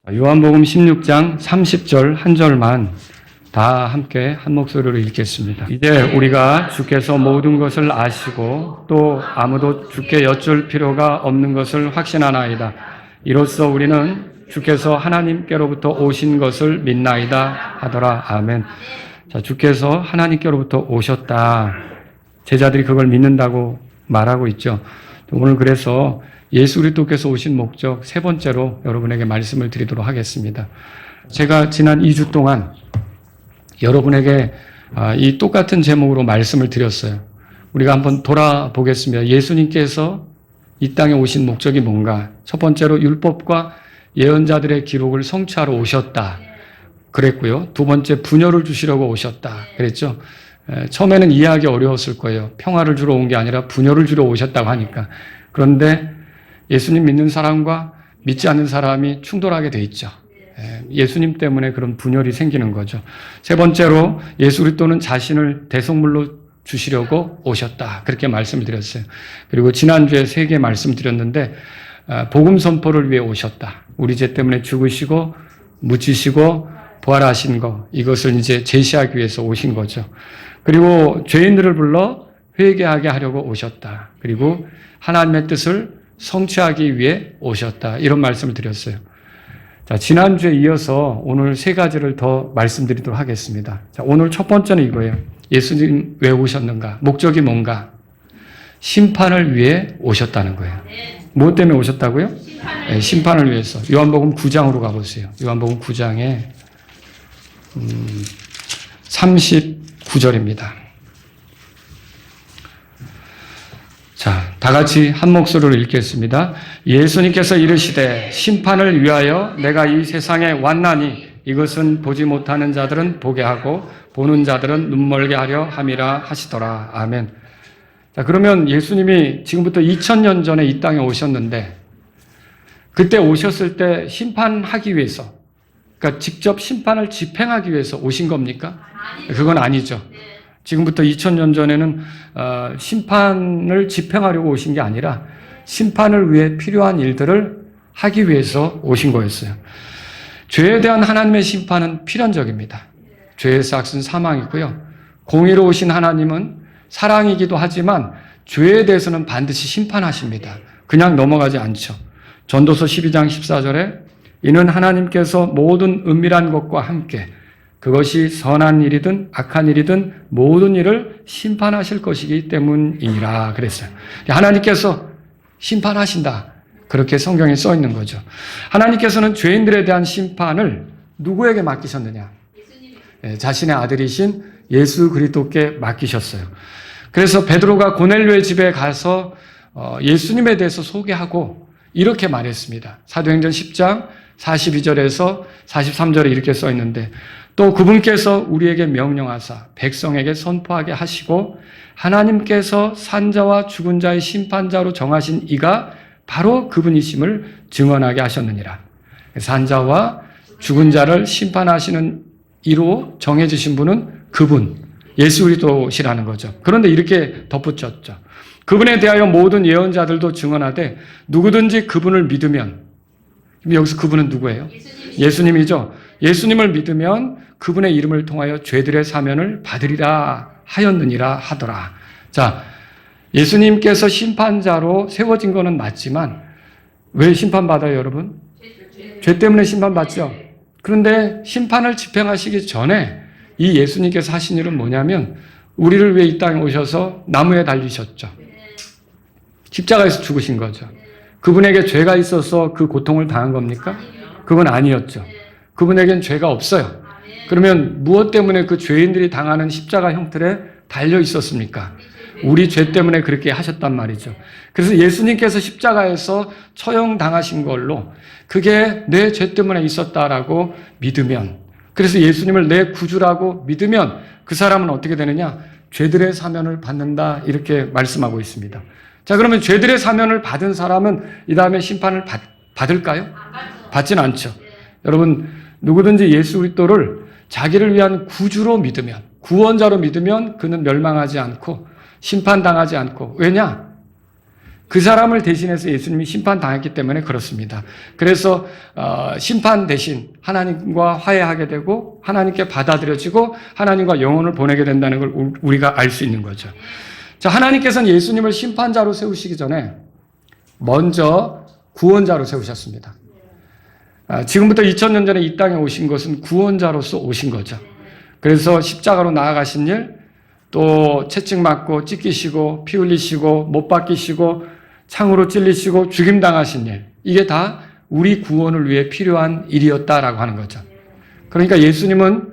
요한복음 16장 30절 한 절만 다 함께 한 목소리로 읽겠습니다. 이제 우리가 주께서 모든 것을 아시고 또 아무도 주께 여쭐 필요가 없는 것을 확신하나이다. 이로써 우리는 주께서 하나님께로부터 오신 것을 믿나이다 하더라. 아멘. 자, 주께서 하나님께로부터 오셨다. 제자들이 그걸 믿는다고 말하고 있죠. 오늘 그래서 예수 그리스도께서 오신 목적 세 번째로 여러분에게 말씀을 드리도록 하겠습니다. 제가 지난 2주 동안 여러분에게 이 똑같은 제목으로 말씀을 드렸어요. 우리가 한번 돌아보겠습니다. 예수님께서 이 땅에 오신 목적이 뭔가? 첫 번째로 율법과 예언자들의 기록을 성취하러 오셨다 그랬고요. 두 번째, 분열을 주시려고 오셨다 그랬죠. 처음에는 이해하기 어려웠을 거예요. 평화를 주러 온 게 아니라 분열을 주러 오셨다고 하니까. 그런데 예수님 믿는 사람과 믿지 않는 사람이 충돌하게 돼 있죠. 예수님 때문에 그런 분열이 생기는 거죠. 세 번째로, 예수 그리스도는 자신을 대속물로 주시려고 오셨다. 그렇게 말씀을 드렸어요. 그리고 지난주에 3개 말씀드렸는데 복음 선포를 위해 오셨다. 우리 죄 때문에 죽으시고 묻히시고 부활하신 거, 이것을 이제 제시하기 위해서 오신 거죠. 그리고 죄인들을 불러 회개하게 하려고 오셨다. 그리고 하나님의 뜻을 성취하기 위해 오셨다. 이런 말씀을 드렸어요. 자, 지난주에 이어서 오늘 3가지를 더 말씀드리도록 하겠습니다. 자, 오늘 첫 번째는 이거예요. 예수님 왜 오셨는가? 목적이 뭔가? 심판을 위해 오셨다는 거예요. 무엇 때문에 오셨다고요? 심판을 위해서. 요한복음 9장으로 가보세요. 요한복음 9장에 39절입니다. 자, 다 같이 한 목소리로 읽겠습니다. 예수님께서 이르시되 심판을 위하여 내가 이 세상에 왔나니 이것은 보지 못하는 자들은 보게 하고 보는 자들은 눈멀게 하려 함이라 하시더라. 아멘. 자, 그러면 예수님이 지금부터 2000년 전에 이 땅에 오셨는데 그때 오셨을 때 심판하기 위해서, 그러니까 직접 심판을 집행하기 위해서 오신 겁니까? 그건 아니죠. 지금부터 2000년 전에는 심판을 집행하려고 오신 게 아니라 심판을 위해 필요한 일들을 하기 위해서 오신 거였어요. 죄에 대한 하나님의 심판은 필연적입니다. 죄의 삭은 사망이고요. 공의로우신 하나님은 사랑이기도 하지만 죄에 대해서는 반드시 심판하십니다. 그냥 넘어가지 않죠. 전도서 12장 14절에 이는 하나님께서 모든 은밀한 것과 함께 그것이 선한 일이든 악한 일이든 모든 일을 심판하실 것이기 때문이니라 그랬어요. 하나님께서 심판하신다. 그렇게 성경에 써 있는 거죠. 하나님께서는 죄인들에 대한 심판을 누구에게 맡기셨느냐? 자신의 아들이신 예수 그리스도께 맡기셨어요. 그래서 베드로가 고넬료의 집에 가서 예수님에 대해서 소개하고 이렇게 말했습니다. 사도행전 10장 42절에서 43절에 이렇게 써 있는데 또 그분께서 우리에게 명령하사 백성에게 선포하게 하시고 하나님께서 산자와 죽은 자의 심판자로 정하신 이가 바로 그분이심을 증언하게 하셨느니라. 산자와 죽은 자를 심판하시는 이로 정해주신 분은 그분, 예수 그리스도시라는 거죠. 그런데 이렇게 덧붙였죠. 그분에 대하여 모든 예언자들도 증언하되 누구든지 그분을 믿으면, 여기서 그분은 누구예요? 예수님이죠. 예수님을 믿으면 그분의 이름을 통하여 죄들의 사면을 받으리라 하였느니라 하더라. 자, 예수님께서 심판자로 세워진 거는 맞지만 왜 심판받아요, 여러분? 죄 때문에 심판받죠. 그런데 심판을 집행하시기 전에 이 예수님께서 하신 일은 뭐냐면 우리를 위해 이 땅에 오셔서 나무에 달리셨죠. 십자가에서 죽으신 거죠. 그분에게 죄가 있어서 그 고통을 당한 겁니까? 그건 아니었죠. 그분에겐 죄가 없어요. 그러면 무엇 때문에 그 죄인들이 당하는 십자가 형틀에 달려 있었습니까? 우리 죄 때문에 그렇게 하셨단 말이죠. 그래서 예수님께서 십자가에서 처형당하신 걸로 그게 내 죄 때문에 있었다라고 믿으면, 그래서 예수님을 내 구주라고 믿으면 그 사람은 어떻게 되느냐? 죄들의 사면을 받는다, 이렇게 말씀하고 있습니다. 자, 그러면 죄들의 사면을 받은 사람은 이 다음에 심판을 받을까요? 받진 않죠. 여러분, 누구든지 예수 그리스도를 자기를 위한 구주로 믿으면, 구원자로 믿으면 그는 멸망하지 않고 심판당하지 않고, 왜냐? 그 사람을 대신해서 예수님이 심판당했기 때문에 그렇습니다. 그래서 심판 대신 하나님과 화해하게 되고 하나님께 받아들여지고 하나님과 영혼을 보내게 된다는 걸 우리가 알 수 있는 거죠. 자, 하나님께서는 예수님을 심판자로 세우시기 전에 먼저 구원자로 세우셨습니다. 지금부터 2000년 전에 이 땅에 오신 것은 구원자로서 오신 거죠. 그래서 십자가로 나아가신 일, 또 채찍 맞고 찢기시고 피 흘리시고 못 박히시고 창으로 찔리시고 죽임당하신 일, 이게 다 우리 구원을 위해 필요한 일이었다라고 하는 거죠. 그러니까 예수님은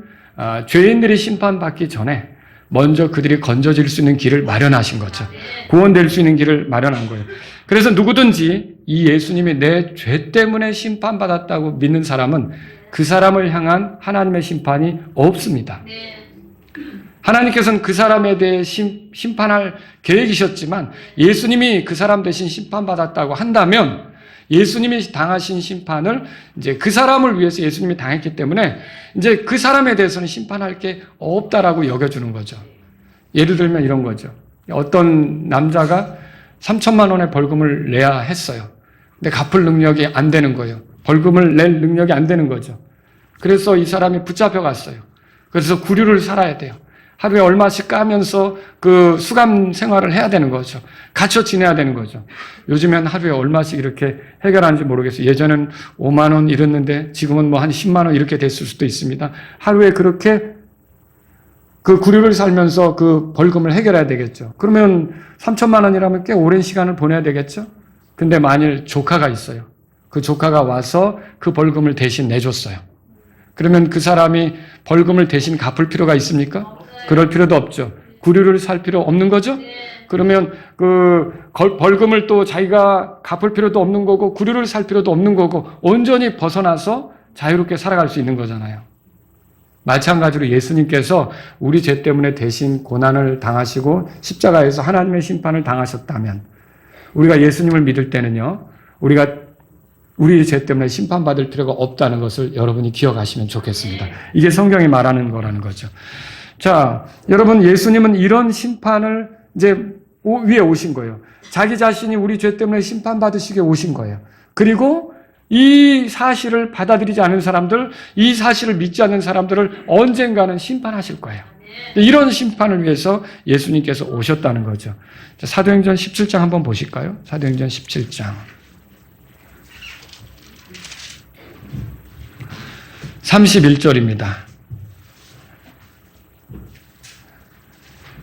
죄인들이 심판받기 전에 먼저 그들이 건져질 수 있는 길을 마련하신 거죠. 구원될 수 있는 길을 마련한 거예요. 그래서 누구든지 이 예수님이 내 죄 때문에 심판받았다고 믿는 사람은 그 사람을 향한 하나님의 심판이 없습니다. 하나님께서는 그 사람에 대해 심판할 계획이셨지만 예수님이 그 사람 대신 심판받았다고 한다면 예수님이 당하신 심판을 이제 그 사람을 위해서 예수님이 당했기 때문에 이제 그 사람에 대해서는 심판할 게 없다라고 여겨주는 거죠. 예를 들면 이런 거죠. 어떤 남자가 3천만 원의 벌금을 내야 했어요. 근데 갚을 능력이 안 되는 거예요. 벌금을 낼 능력이 안 되는 거죠. 그래서 이 사람이 붙잡혀 갔어요. 그래서 구류를 살아야 돼요. 하루에 얼마씩 까면서 그 수감 생활을 해야 되는 거죠. 갇혀 지내야 되는 거죠. 요즘엔 하루에 얼마씩 이렇게 해결하는지 모르겠어요. 예전엔 5만 원 이랬는데 지금은 뭐 한 10만 원 이렇게 됐을 수도 있습니다. 하루에 그렇게 그 구류를 살면서 그 벌금을 해결해야 되겠죠. 그러면 3천만 원이라면 꽤 오랜 시간을 보내야 되겠죠. 근데 만일 조카가 있어요. 그 조카가 와서 그 벌금을 대신 내줬어요. 그러면 그 사람이 벌금을 대신 갚을 필요가 있습니까? 그럴 필요도 없죠. 구류를 살 필요 없는 거죠? 그러면 그 벌금을 또 자기가 갚을 필요도 없는 거고 구류를 살 필요도 없는 거고 온전히 벗어나서 자유롭게 살아갈 수 있는 거잖아요. 마찬가지로 예수님께서 우리 죄 때문에 대신 고난을 당하시고 십자가에서 하나님의 심판을 당하셨다면 우리가 예수님을 믿을 때는요, 우리가 우리 죄 때문에 심판받을 필요가 없다는 것을 여러분이 기억하시면 좋겠습니다. 이게 성경이 말하는 거라는 거죠. 자, 여러분, 예수님은 이런 심판을 이제 위에 오신 거예요. 자기 자신이 우리 죄 때문에 심판받으시게 오신 거예요. 그리고 이 사실을 받아들이지 않은 사람들, 이 사실을 믿지 않는 사람들을 언젠가는 심판하실 거예요. 이런 심판을 위해서 예수님께서 오셨다는 거죠. 자, 사도행전 17장 한번 보실까요? 사도행전 17장. 31절입니다.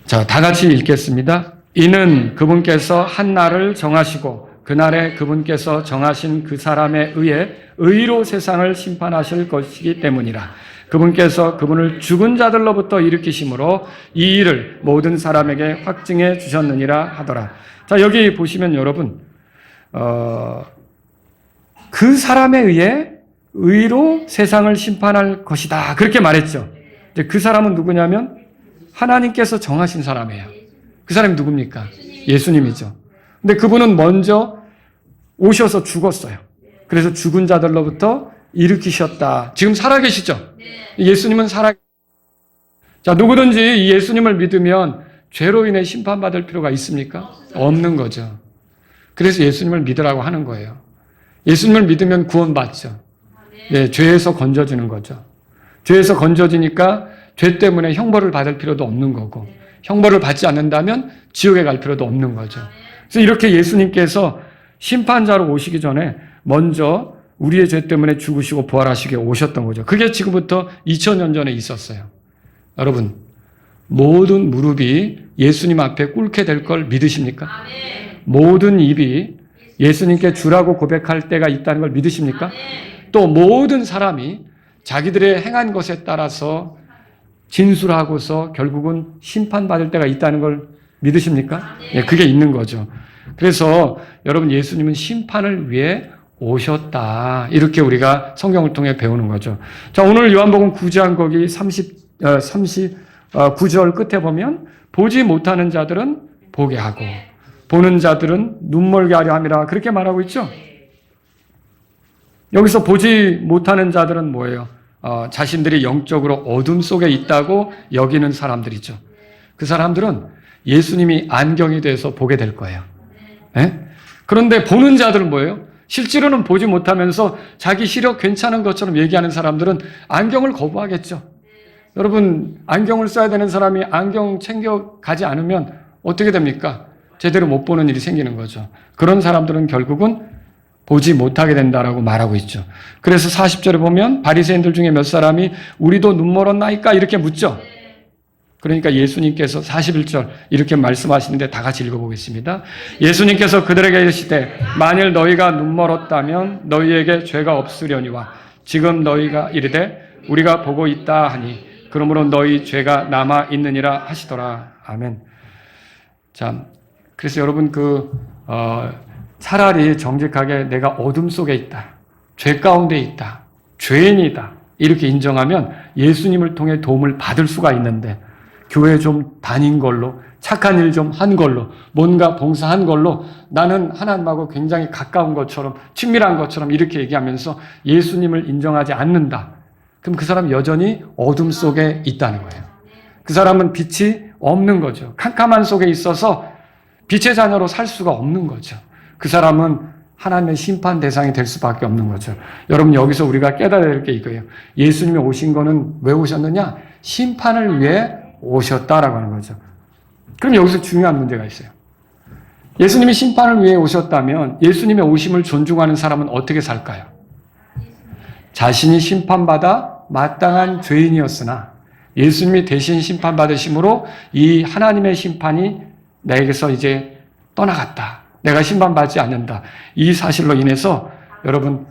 자, 다 같이 읽겠습니다. 이는 그분께서 한 날을 정하시고 그날에 그분께서 정하신 그 사람에 의해 의로 세상을 심판하실 것이기 때문이라. 그분께서 그분을 죽은 자들로부터 일으키심으로 이 일을 모든 사람에게 확증해 주셨느니라 하더라. 자, 여기 보시면 여러분, 그 사람에 의해 의로 세상을 심판할 것이다. 그렇게 말했죠. 이제 그 사람은 누구냐면 하나님께서 정하신 사람이에요. 그 사람이 누굽니까? 예수님이죠. 근데 그분은 먼저 오셔서 죽었어요. 그래서 죽은 자들로부터 일으키셨다. 지금 살아계시죠? 예수님은 자, 누구든지 이 예수님을 믿으면 죄로 인해 심판받을 필요가 있습니까? 없는 거죠. 그래서 예수님을 믿으라고 하는 거예요. 예수님을 믿으면 구원받죠. 네, 죄에서 건져지는 거죠. 죄에서 건져지니까 죄 때문에 형벌을 받을 필요도 없는 거고, 형벌을 받지 않는다면 지옥에 갈 필요도 없는 거죠. 그래서 이렇게 예수님께서 심판자로 오시기 전에 먼저 우리의 죄 때문에 죽으시고 부활하시게 오셨던 거죠. 그게 지금부터 2000년 전에 있었어요. 여러분, 모든 무릎이 예수님 앞에 꿇게 될 걸 믿으십니까? 모든 입이 예수님께 주라고 고백할 때가 있다는 걸 믿으십니까? 또 모든 사람이 자기들의 행한 것에 따라서 진술하고서 결국은 심판받을 때가 있다는 걸 믿으십니까? 네, 그게 있는 거죠. 그래서 여러분, 예수님은 심판을 위해 오셨다. 이렇게 우리가 성경을 통해 배우는 거죠. 자, 오늘 요한복음 9장 거기 39절 끝에 보면 보지 못하는 자들은 보게 하고 보는 자들은 눈멀게 하려 함이라 그렇게 말하고 있죠. 여기서 보지 못하는 자들은 뭐예요? 자신들이 영적으로 어둠 속에 있다고 여기는 사람들이죠. 그 사람들은 예수님이 안경이 돼서 보게 될 거예요. 네? 그런데 보는 자들은 뭐예요? 실제로는 보지 못하면서 자기 시력 괜찮은 것처럼 얘기하는 사람들은 안경을 거부하겠죠. 여러분, 안경을 써야 되는 사람이 안경 챙겨 가지 않으면 어떻게 됩니까? 제대로 못 보는 일이 생기는 거죠. 그런 사람들은 결국은 보지 못하게 된다라고 말하고 있죠. 그래서 40절에 보면 바리새인들 중에 몇 사람이 우리도 눈 멀었나이까 이렇게 묻죠. 그러니까 예수님께서 41절 이렇게 말씀하시는데 다 같이 읽어보겠습니다. 예수님께서 그들에게 이르시되 만일 너희가 눈 멀었다면 너희에게 죄가 없으려니와 지금 너희가 이르되 우리가 보고 있다 하니 그러므로 너희 죄가 남아 있느니라 하시더라. 아멘. 자, 그래서 여러분 차라리 정직하게 내가 어둠 속에 있다, 죄 가운데 있다, 죄인이다 이렇게 인정하면 예수님을 통해 도움을 받을 수가 있는데 교회 좀 다닌 걸로, 착한 일 좀 한 걸로, 뭔가 봉사한 걸로 나는 하나님하고 굉장히 가까운 것처럼, 친밀한 것처럼 이렇게 얘기하면서 예수님을 인정하지 않는다. 그럼 그 사람은 여전히 어둠 속에 있다는 거예요. 그 사람은 빛이 없는 거죠. 캄캄한 속에 있어서 빛의 자녀로 살 수가 없는 거죠. 그 사람은 하나님의 심판 대상이 될 수밖에 없는 거죠. 여러분, 여기서 우리가 깨달아야 될 게 이거예요. 예수님이 오신 거는 왜 오셨느냐? 심판을 위해 오셨다라고 하는 거죠. 그럼 여기서 중요한 문제가 있어요. 예수님이 심판을 위해 오셨다면 예수님의 오심을 존중하는 사람은 어떻게 살까요? 자신이 심판받아 마땅한 죄인이었으나 예수님이 대신 심판받으심으로 이 하나님의 심판이 내게서 이제 떠나갔다. 내가 심판받지 않는다. 이 사실로 인해서 여러분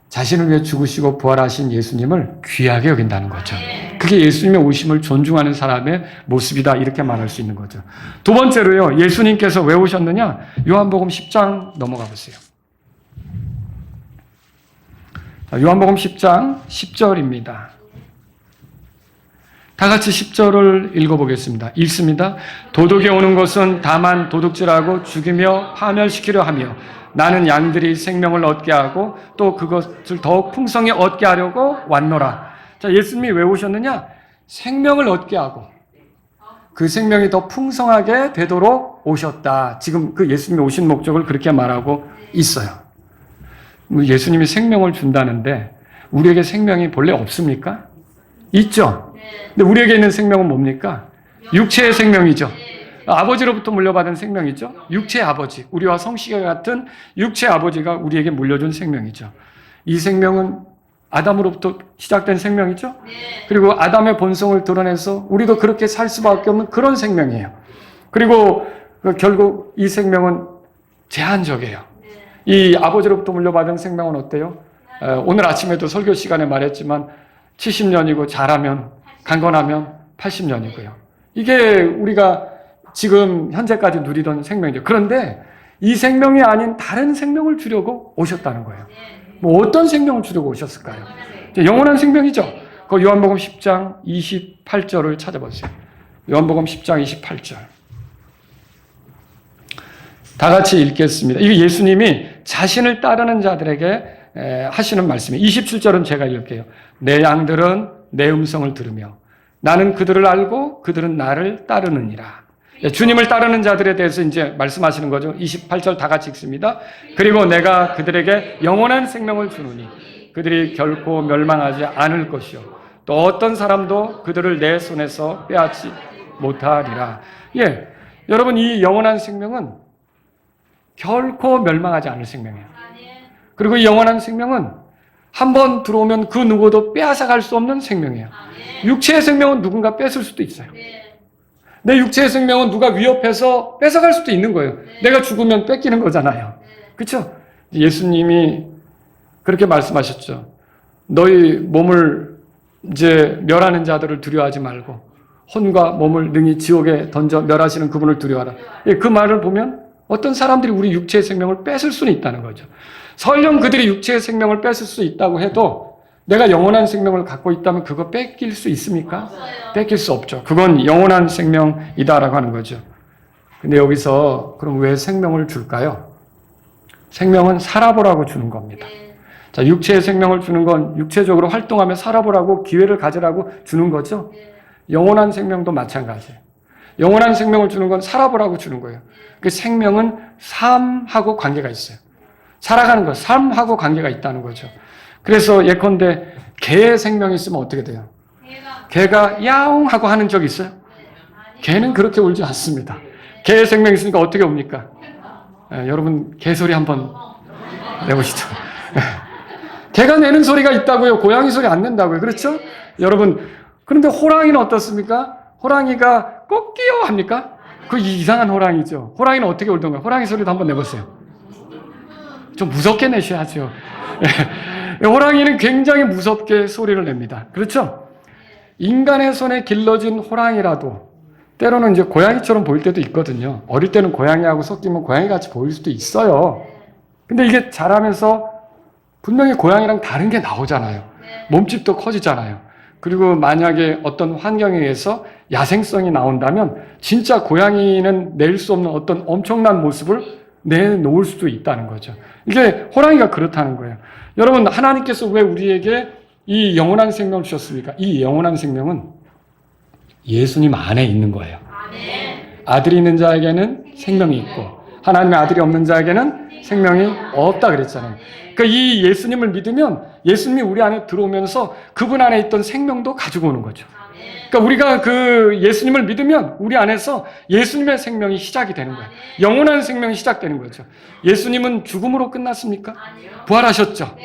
자신을 위해 죽으시고 부활하신 예수님을 귀하게 여긴다는 거죠. 그게 예수님의 오심을 존중하는 사람의 모습이다 이렇게 말할 수 있는 거죠. 두 번째로요. 예수님께서 왜 오셨느냐? 요한복음 10장 넘어가 보세요. 요한복음 10장 10절입니다. 다 같이 10절을 읽어보겠습니다. 읽습니다. 도둑이 오는 것은 다만 도둑질하고 죽이며 파멸시키려 하며 나는 양들이 생명을 얻게 하고 또 그것을 더욱 풍성히 얻게 하려고 왔노라. 자, 예수님이 왜 오셨느냐? 생명을 얻게 하고 그 생명이 더 풍성하게 되도록 오셨다. 지금 그 예수님이 오신 목적을 그렇게 말하고 있어요. 예수님이 생명을 준다는데 우리에게 생명이 본래 없습니까? 있죠. 근데 우리에게 있는 생명은 뭡니까? 육체의 생명이죠. 아버지로부터 물려받은 생명이죠. 육체의 아버지, 우리와 성씨가 같은 육체의 아버지가 우리에게 물려준 생명이죠. 이 생명은 아담으로부터 시작된 생명이죠. 그리고 아담의 본성을 드러내서 우리도 그렇게 살 수밖에 없는 그런 생명이에요. 그리고 결국 이 생명은 제한적이에요. 이 아버지로부터 물려받은 생명은 어때요? 오늘 아침에도 설교 시간에 말했지만 70년이고 잘하면 강건하면 80년이고요. 이게 우리가 지금 현재까지 누리던 생명이죠. 그런데 이 생명이 아닌 다른 생명을 주려고 오셨다는 거예요. 뭐 어떤 생명을 주려고 오셨을까요? 영원한 생명이죠. 그 요한복음 10장 28절을 찾아보세요. 요한복음 10장 28절. 다 같이 읽겠습니다. 이게 예수님이 자신을 따르는 자들에게 하시는 말씀이에요. 27절은 제가 읽을게요. 내 양들은 내 음성을 들으며 나는 그들을 알고 그들은 나를 따르느니라. 주님을 따르는 자들에 대해서 이제 말씀하시는 거죠. 28절 다 같이 읽습니다. 그리고 내가 그들에게 영원한 생명을 주노니 그들이 결코 멸망하지 않을 것이요 또 어떤 사람도 그들을 내 손에서 빼앗지 못하리라. 예, 여러분 이 영원한 생명은 결코 멸망하지 않을 생명이에요. 그리고 이 영원한 생명은 한번 들어오면 그 누구도 빼앗아갈 수 없는 생명이에요. 육체의 생명은 누군가 뺏을 수도 있어요. 내 육체의 생명은 누가 위협해서 뺏어갈 수도 있는 거예요. 내가 죽으면 뺏기는 거잖아요. 그렇죠? 예수님이 그렇게 말씀하셨죠. 너희 몸을 이제 멸하는 자들을 두려워하지 말고 혼과 몸을 능히 지옥에 던져 멸하시는 그분을 두려워하라. 그 말을 보면 어떤 사람들이 우리 육체의 생명을 뺏을 수는 있다는 거죠. 설령 그들이 육체의 생명을 뺏을 수 있다고 해도 내가 영원한 생명을 갖고 있다면 그거 뺏길 수 있습니까? 뺏길 수 없죠. 그건 영원한 생명이다라고 하는 거죠. 근데 여기서 그럼 왜 생명을 줄까요? 생명은 살아보라고 주는 겁니다. 자, 육체의 생명을 주는 건 육체적으로 활동하며 살아보라고 기회를 가지라고 주는 거죠. 영원한 생명도 마찬가지예요. 영원한 생명을 주는 건 살아보라고 주는 거예요. 그 생명은 삶하고 관계가 있어요. 살아가는 거, 삶하고 관계가 있다는 거죠. 그래서 예컨대 개의 생명이 있으면 어떻게 돼요? 개가 야옹 하고 하는 적 있어요? 개는 그렇게 울지 않습니다. 개의 생명이 있으니까 어떻게 웁니까? 여러분 개소리 한번 내보시죠. 개가 내는 소리가 있다고요. 고양이 소리 안 낸다고요. 그렇죠? 여러분 그런데 호랑이는 어떻습니까? 호랑이가 꺾기요 합니까? 그 이상한 호랑이죠. 호랑이는 어떻게 울던가요? 호랑이 소리도 한번 내보세요. 좀 무섭게 내셔야죠. 호랑이는 굉장히 무섭게 소리를 냅니다. 그렇죠? 인간의 손에 길러진 호랑이라도 때로는 이제 고양이처럼 보일 때도 있거든요. 어릴 때는 고양이하고 섞이면 고양이 같이 보일 수도 있어요. 근데 이게 자라면서 분명히 고양이랑 다른 게 나오잖아요. 몸집도 커지잖아요. 그리고 만약에 어떤 환경에 의해서 야생성이 나온다면 진짜 고양이는 낼 수 없는 어떤 엄청난 모습을 내놓을 수도 있다는 거죠. 이게 호랑이가 그렇다는 거예요. 여러분 하나님께서 왜 우리에게 이 영원한 생명을 주셨습니까? 이 영원한 생명은 예수님 안에 있는 거예요. 아들이 있는 자에게는 생명이 있고 하나님의 아들이 없는 자에게는 생명이 없다 그랬잖아요. 그러니까 이 예수님을 믿으면 예수님이 우리 안에 들어오면서 그분 안에 있던 생명도 가지고 오는 거죠. 그러니까 우리가 그 예수님을 믿으면 우리 안에서 예수님의 생명이 시작이 되는 거예요. 영원한 생명이 시작되는 거죠. 예수님은 죽음으로 끝났습니까? 부활하셨죠.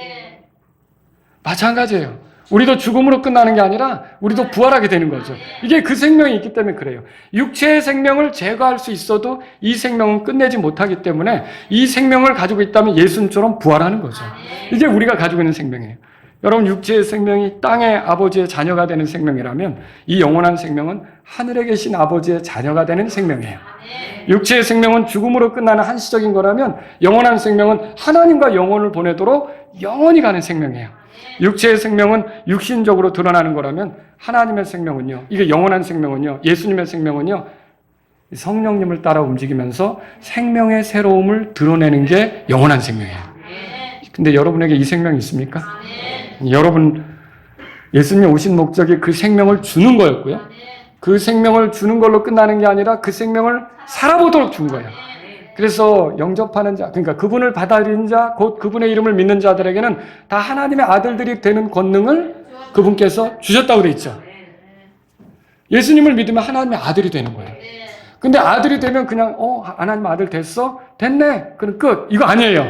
마찬가지예요. 우리도 죽음으로 끝나는 게 아니라 우리도 부활하게 되는 거죠. 이게 그 생명이 있기 때문에 그래요. 육체의 생명을 제거할 수 있어도 이 생명은 끝내지 못하기 때문에 이 생명을 가지고 있다면 예수님처럼 부활하는 거죠. 이게 우리가 가지고 있는 생명이에요. 여러분 육체의 생명이 땅의 아버지의 자녀가 되는 생명이라면 이 영원한 생명은 하늘에 계신 아버지의 자녀가 되는 생명이에요. 육체의 생명은 죽음으로 끝나는 한시적인 거라면 영원한 생명은 하나님과 영혼을 보내도록 영원히 가는 생명이에요. 육체의 생명은 육신적으로 드러나는 거라면 하나님의 생명은요, 이게 영원한 생명은요, 예수님의 생명은요, 성령님을 따라 움직이면서 생명의 새로움을 드러내는 게 영원한 생명이에요. 근데 여러분에게 이 생명이 있습니까? 여러분, 예수님이 오신 목적이 그 생명을 주는 거였고요. 그 생명을 주는 걸로 끝나는 게 아니라 그 생명을 살아보도록 준 거예요. 그래서 영접하는 자, 그러니까 그분을 받아들인 자, 곧 그분의 이름을 믿는 자들에게는 다 하나님의 아들들이 되는 권능을 그분께서 주셨다고 되어 있죠. 예수님을 믿으면 하나님의 아들이 되는 거예요. 근데 아들이 되면 그냥 하나님의 아들 됐어? 됐네. 그럼 끝. 이거 아니에요.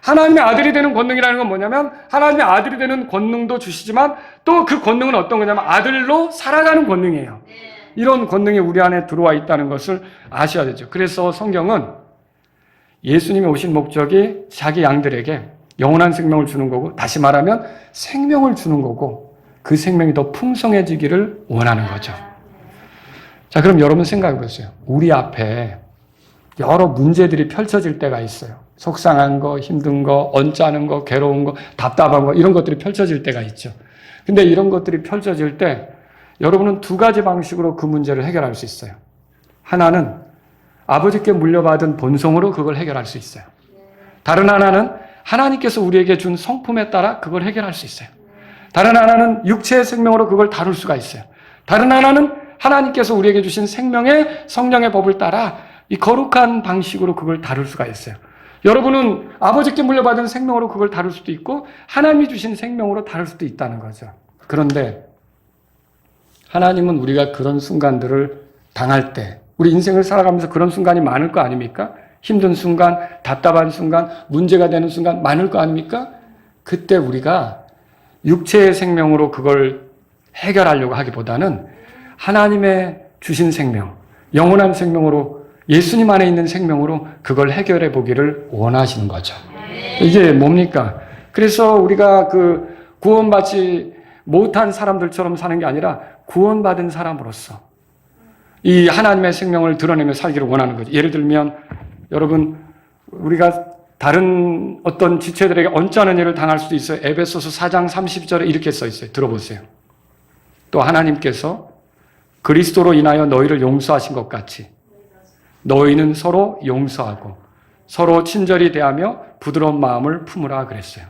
하나님의 아들이 되는 권능이라는 건 뭐냐면 하나님의 아들이 되는 권능도 주시지만 또 그 권능은 어떤 거냐면 아들로 살아가는 권능이에요. 이런 권능이 우리 안에 들어와 있다는 것을 아셔야 되죠. 그래서 성경은 예수님이 오신 목적이 자기 양들에게 영원한 생명을 주는 거고, 다시 말하면 생명을 주는 거고, 그 생명이 더 풍성해지기를 원하는 거죠. 자, 그럼 여러분 생각해 보세요. 우리 앞에 여러 문제들이 펼쳐질 때가 있어요. 속상한 거, 힘든 거, 언짢은 거, 괴로운 거, 답답한 거, 이런 것들이 펼쳐질 때가 있죠. 근데 이런 것들이 펼쳐질 때 여러분은 두 가지 방식으로 그 문제를 해결할 수 있어요. 하나는 아버지께 물려받은 본성으로 그걸 해결할 수 있어요. 다른 하나는 하나님께서 우리에게 준 성품에 따라 그걸 해결할 수 있어요. 다른 하나는 육체의 생명으로 그걸 다룰 수가 있어요. 다른 하나는 하나님께서 우리에게 주신 생명의 성령의 법을 따라 이 거룩한 방식으로 그걸 다룰 수가 있어요. 여러분은 아버지께 물려받은 생명으로 그걸 다룰 수도 있고 하나님이 주신 생명으로 다룰 수도 있다는 거죠. 그런데 하나님은 우리가 그런 순간들을 당할 때, 우리 인생을 살아가면서 그런 순간이 많을 거 아닙니까? 힘든 순간, 답답한 순간, 문제가 되는 순간 많을 거 아닙니까? 그때 우리가 육체의 생명으로 그걸 해결하려고 하기보다는 하나님의 주신 생명, 영원한 생명으로 예수님 안에 있는 생명으로 그걸 해결해 보기를 원하시는 거죠. 이게 뭡니까? 그래서 우리가 그 구원받지 못한 사람들처럼 사는 게 아니라 구원받은 사람으로서 이 하나님의 생명을 드러내며 살기를 원하는 거죠. 예를 들면 여러분 우리가 다른 어떤 지체들에게 언짢은 일을 당할 수도 있어요. 에베소서 4장 30절에 이렇게 써 있어요. 들어보세요. 또 하나님께서 그리스도로 인하여 너희를 용서하신 것 같이 너희는 서로 용서하고 서로 친절히 대하며 부드러운 마음을 품으라 그랬어요.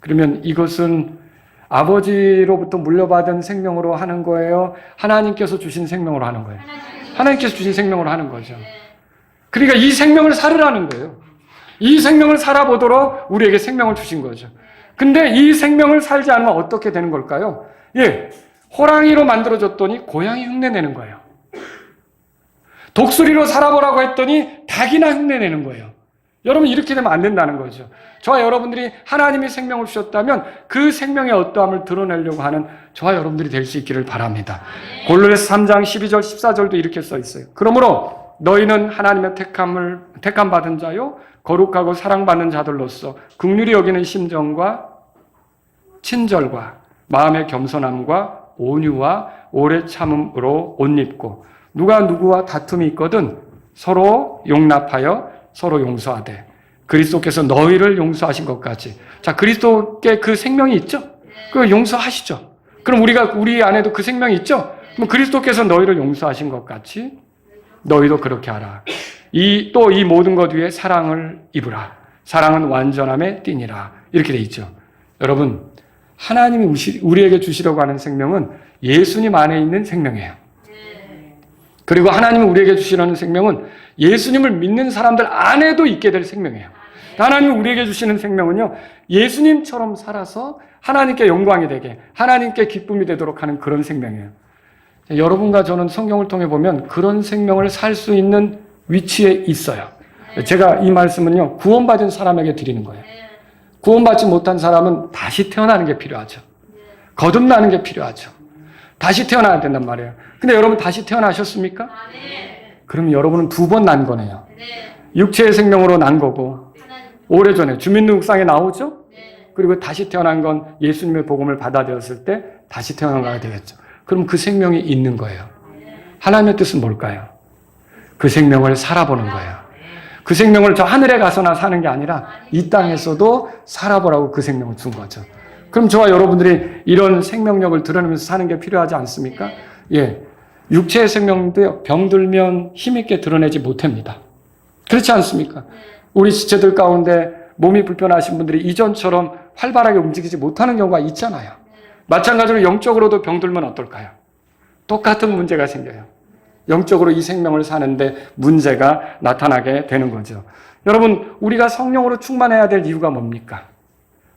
그러면 이것은 아버지로부터 물려받은 생명으로 하는 거예요? 하나님께서 주신 생명으로 하는 거예요? 하나님께서 주신 생명으로 하는 거죠. 그러니까 이 생명을 살으라는 거예요. 이 생명을 살아보도록 우리에게 생명을 주신 거죠. 근데 이 생명을 살지 않으면 어떻게 되는 걸까요? 예, 호랑이로 만들어줬더니 고양이 흉내내는 거예요. 독수리로 살아보라고 했더니 닭이나 흉내내는 거예요. 여러분, 이렇게 되면 안 된다는 거죠. 저와 여러분들이 하나님이 생명을 주셨다면 그 생명의 어떠함을 드러내려고 하는 저와 여러분들이 될 수 있기를 바랍니다. 골로새서 3장 12절 14절도 이렇게 써 있어요. 그러므로 너희는 하나님의 택함 받은 자요 거룩하고 사랑받는 자들로서 긍휼히 여기는 심정과 친절과 마음의 겸손함과 온유와 오래 참음으로 옷 입고 누가 누구와 다툼이 있거든 서로 용납하여 서로 용서하되 그리스도께서 너희를 용서하신 것 같이. 자, 그리스도께 그 생명이 있죠? 그 용서하시죠. 그럼 우리 안에도 그 생명이 있죠? 그럼 그리스도께서 너희를 용서하신 것 같이 너희도 그렇게 하라. 또 이 모든 것 위에 사랑을 입으라. 사랑은 완전함의 띠니라. 이렇게 돼 있죠. 여러분, 하나님이 우리에게 주시려고 하는 생명은 예수님 안에 있는 생명이에요. 그리고 하나님이 우리에게 주시려는 생명은 예수님을 믿는 사람들 안에도 있게 될 생명이에요. 하나님이 우리에게 주시는 생명은요, 예수님처럼 살아서 하나님께 영광이 되게, 하나님께 기쁨이 되도록 하는 그런 생명이에요. 여러분과 저는 성경을 통해 보면 그런 생명을 살 수 있는 위치에 있어요. 제가 이 말씀은요, 구원받은 사람에게 드리는 거예요. 구원받지 못한 사람은 다시 태어나는 게 필요하죠. 거듭나는 게 필요하죠. 다시 태어나야 된단 말이에요. 근데 여러분 다시 태어나셨습니까? 그럼 여러분은 2번 난 거네요. 육체의 생명으로 난 거고 오래전에 주민등록상에 나오죠? 그리고 다시 태어난 건 예수님의 복음을 받아들였을 때 다시 태어난 거가 되겠죠. 그럼 그 생명이 있는 거예요. 하나님의 뜻은 뭘까요? 그 생명을 살아보는 거예요. 그 생명을 저 하늘에 가서나 사는 게 아니라 이 땅에서도 살아보라고 그 생명을 준 거죠. 그럼 저와 여러분들이 이런 생명력을 드러내면서 사는 게 필요하지 않습니까? 예. 육체의 생명도 병들면 힘있게 드러내지 못합니다. 그렇지 않습니까? 우리 지체들 가운데 몸이 불편하신 분들이 이전처럼 활발하게 움직이지 못하는 경우가 있잖아요. 마찬가지로 영적으로도 병들면 어떨까요? 똑같은 문제가 생겨요. 영적으로 이 생명을 사는데 문제가 나타나게 되는 거죠. 여러분, 우리가 성령으로 충만해야 될 이유가 뭡니까?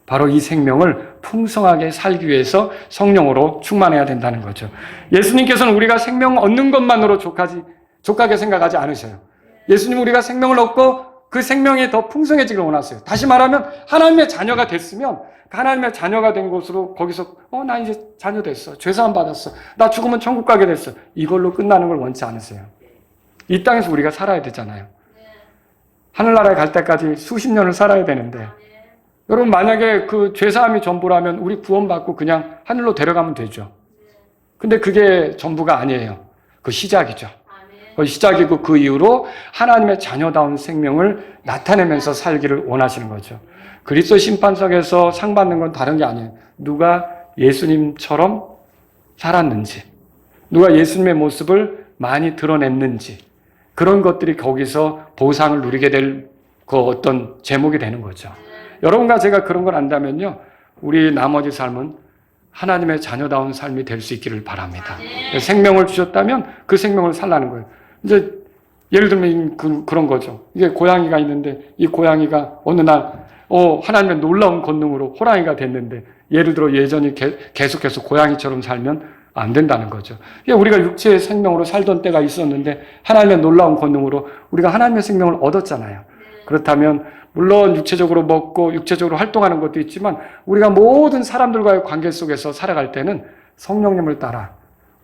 바로 이 생명을 풍성하게 살기 위해서 성령으로 충만해야 된다는 거죠. 예수님께서는 우리가 생명 얻는 것만으로 족하게 생각하지 않으셔요. 예수님은 우리가 생명을 얻고 그 생명이 더 풍성해지길 원하세요. 다시 말하면 하나님의 자녀가 됐으면 하나님의 자녀가 된 곳으로 거기서 나 이제 자녀 됐어. 죄사함 받았어. 나 죽으면 천국 가게 됐어. 이걸로 끝나는 걸 원치 않으세요. 이 땅에서 우리가 살아야 되잖아요. 하늘나라에 갈 때까지 수십 년을 살아야 되는데 여러분, 만약에 그 죄사함이 전부라면 우리 구원받고 그냥 하늘로 데려가면 되죠. 근데 그게 전부가 아니에요. 그 시작이죠. 그 시작이고 그 이후로 하나님의 자녀다운 생명을 나타내면서 살기를 원하시는 거죠. 그리스도 심판석에서 상 받는 건 다른 게 아니에요. 누가 예수님처럼 살았는지, 누가 예수님의 모습을 많이 드러냈는지, 그런 것들이 거기서 보상을 누리게 될 그 어떤 제목이 되는 거죠. 여러분과 제가 그런 걸 안다면요, 우리 나머지 삶은 하나님의 자녀다운 삶이 될 수 있기를 바랍니다. 생명을 주셨다면 그 생명을 살라는 거예요. 이제 예를 들면 그런 거죠. 이게 고양이가 있는데 이 고양이가 어느 날 하나님의 놀라운 권능으로 호랑이가 됐는데, 예를 들어 예전에 계속해서 고양이처럼 살면 안 된다는 거죠. 우리가 육체의 생명으로 살던 때가 있었는데 하나님의 놀라운 권능으로 우리가 하나님의 생명을 얻었잖아요. 그렇다면 물론 육체적으로 먹고 육체적으로 활동하는 것도 있지만 우리가 모든 사람들과의 관계 속에서 살아갈 때는 성령님을 따라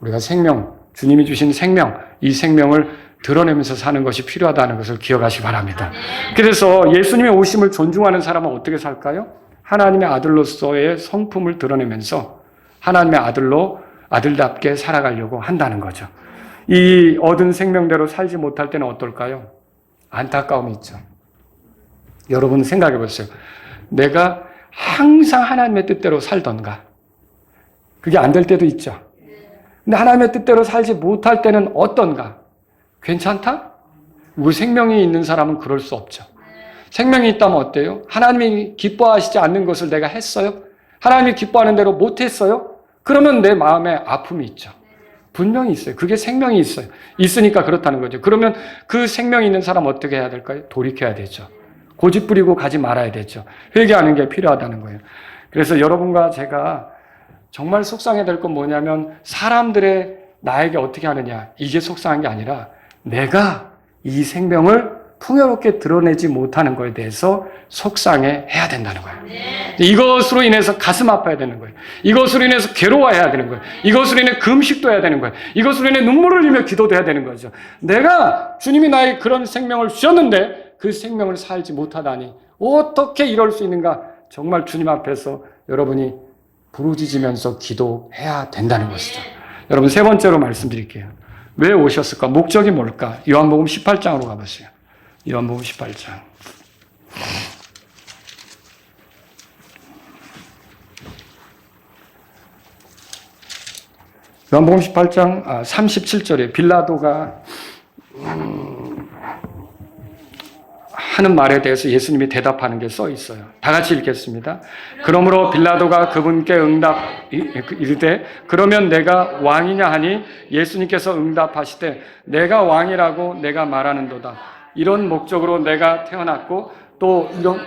우리가 주님이 주신 생명, 이 생명을 드러내면서 사는 것이 필요하다는 것을 기억하시기 바랍니다. 그래서 예수님의 오심을 존중하는 사람은 어떻게 살까요? 하나님의 아들로서의 성품을 드러내면서 하나님의 아들답게 살아가려고 한다는 거죠. 이 얻은 생명대로 살지 못할 때는 어떨까요? 안타까움이 있죠. 여러분 생각해 보세요. 내가 항상 하나님의 뜻대로 살던가, 그게 안 될 때도 있죠. 근데 하나님의 뜻대로 살지 못할 때는 어떤가? 괜찮다? 우리 생명이 있는 사람은 그럴 수 없죠. 생명이 있다면 어때요? 하나님이 기뻐하시지 않는 것을 내가 했어요? 하나님이 기뻐하는 대로 못했어요? 그러면 내 마음에 아픔이 있죠. 분명히 있어요. 그게 생명이 있어요. 있으니까 그렇다는 거죠. 그러면 그 생명이 있는 사람 어떻게 해야 될까요? 돌이켜야 되죠. 고집 부리고 가지 말아야 되죠. 회개하는 게 필요하다는 거예요. 그래서 여러분과 제가 정말 속상해야 될 건 뭐냐면 사람들의 나에게 어떻게 하느냐, 이게 속상한 게 아니라 내가 이 생명을 풍요롭게 드러내지 못하는 것에 대해서 속상해해야 된다는 거예요. 이것으로 인해서 가슴 아파야 되는 거예요. 이것으로 인해서 괴로워해야 되는 거예요. 이것으로 인해 금식도 해야 되는 거예요. 이것으로 인해 눈물을 흘리며 기도도 해야 되는 거죠. 내가 주님이 나의 그런 생명을 주셨는데 그 생명을 살지 못하다니 어떻게 이럴 수 있는가. 정말 주님 앞에서 여러분이 부르짖으면서 기도해야 된다는 것이죠. 여러분, 세 번째로 말씀드릴게요. 왜 오셨을까? 목적이 뭘까? 요한복음 18장으로 가보세요. 요한복음 18장. 요한복음 18장 37절에 빌라도가 하는 말에 대해서 예수님이 대답하는 게 써 있어요. 다 같이 읽겠습니다. 그러므로 빌라도가 그분께 이르되 그러면 내가 왕이냐 하니 예수님께서 응답하시되 내가 왕이라고 내가 말하는도다. 이런 목적으로 내가 태어났고 또 이런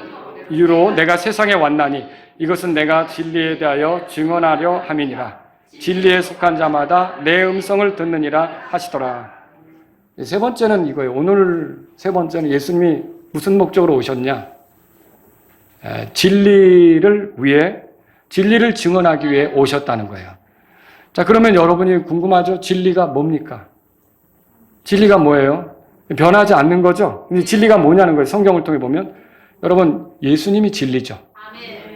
이유로 내가 세상에 왔나니 이것은 내가 진리에 대하여 증언하려 함이니라. 진리에 속한 자마다 내 음성을 듣느니라 하시더라. 세 번째는 이거예요. 오늘 세 번째는 예수님이 무슨 목적으로 오셨냐? 진리를 증언하기 위해 오셨다는 거예요. 자, 그러면 여러분이 궁금하죠? 진리가 뭡니까? 진리가 뭐예요? 변하지 않는 거죠? 근데 진리가 뭐냐는 거예요. 성경을 통해 보면. 여러분, 예수님이 진리죠.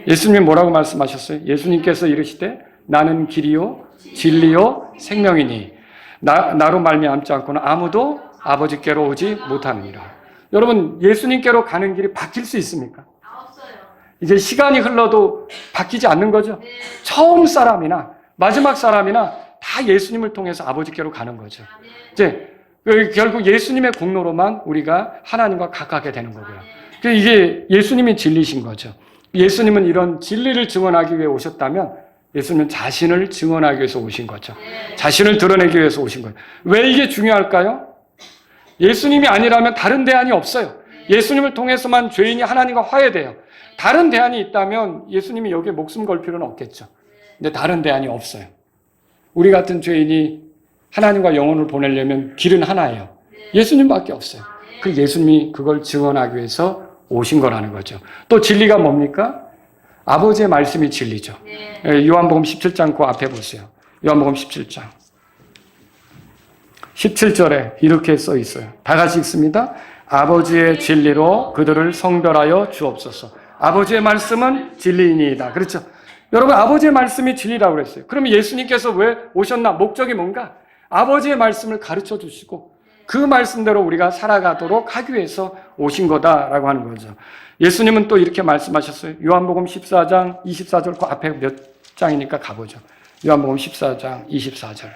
예수님이 뭐라고 말씀하셨어요? 예수님께서 이르시되 나는 길이요 진리요 생명이니 나로 말미암지 않고는 아무도 아버지께로 오지 못하느니라. 여러분, 예수님께로 가는 길이 바뀔 수 있습니까? 이제 시간이 흘러도 바뀌지 않는 거죠. 처음 사람이나 마지막 사람이나 다 예수님을 통해서 아버지께로 가는 거죠. 이제 결국 예수님의 공로로만 우리가 하나님과 가깝게 되는 거고요. 이게 예수님이 진리신 거죠. 예수님은 이런 진리를 증언하기 위해 오셨다면 예수님은 자신을 증언하기 위해서 오신 거죠. 자신을 드러내기 위해서 오신 거예요. 왜 이게 중요할까요? 예수님이 아니라면 다른 대안이 없어요. 예수님을 통해서만 죄인이 하나님과 화해돼요. 다른 대안이 있다면 예수님이 여기에 목숨 걸 필요는 없겠죠. 근데 다른 대안이 없어요. 우리 같은 죄인이 하나님과 영혼을 보내려면 길은 하나예요. 예수님밖에 없어요. 그 예수님이 그걸 증언하기 위해서 오신 거라는 거죠. 또 진리가 뭡니까? 아버지의 말씀이 진리죠. 요한복음 17장 그 앞에 보세요. 요한복음 17장. 17절에 이렇게 써 있어요. 다 같이 읽습니다. 아버지의 진리로 그들을 성별하여 주옵소서. 아버지의 말씀은 진리이니이다. 그렇죠? 여러분, 아버지의 말씀이 진리라고 그랬어요. 그러면 예수님께서 왜 오셨나? 목적이 뭔가? 아버지의 말씀을 가르쳐 주시고 그 말씀대로 우리가 살아가도록 하기 위해서 오신 거다라고 하는 거죠. 예수님은 또 이렇게 말씀하셨어요. 요한복음 14장 24절 그 앞에 몇 장이니까 가보죠. 요한복음 14장 24절.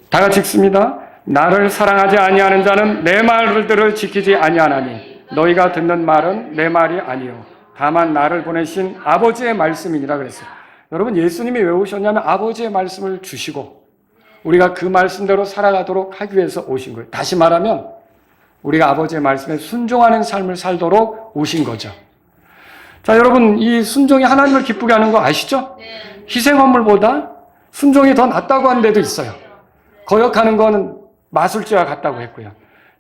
다 같이 읽습니다. 나를 사랑하지 아니하는 자는 내 말들을 지키지 아니하나니 너희가 듣는 말은 내 말이 아니요 다만 나를 보내신 아버지의 말씀이니라 그랬어요. 여러분, 예수님이 왜 오셨냐면 아버지의 말씀을 주시고 우리가 그 말씀대로 살아가도록 하기 위해서 오신 거예요. 다시 말하면 우리가 아버지의 말씀에 순종하는 삶을 살도록 오신 거죠. 자, 여러분, 이 순종이 하나님을 기쁘게 하는 거 아시죠? 희생헌물보다 순종이 더 낫다고 하는 데도 있어요. 거역하는 거는 마술죄와 같다고 했고요.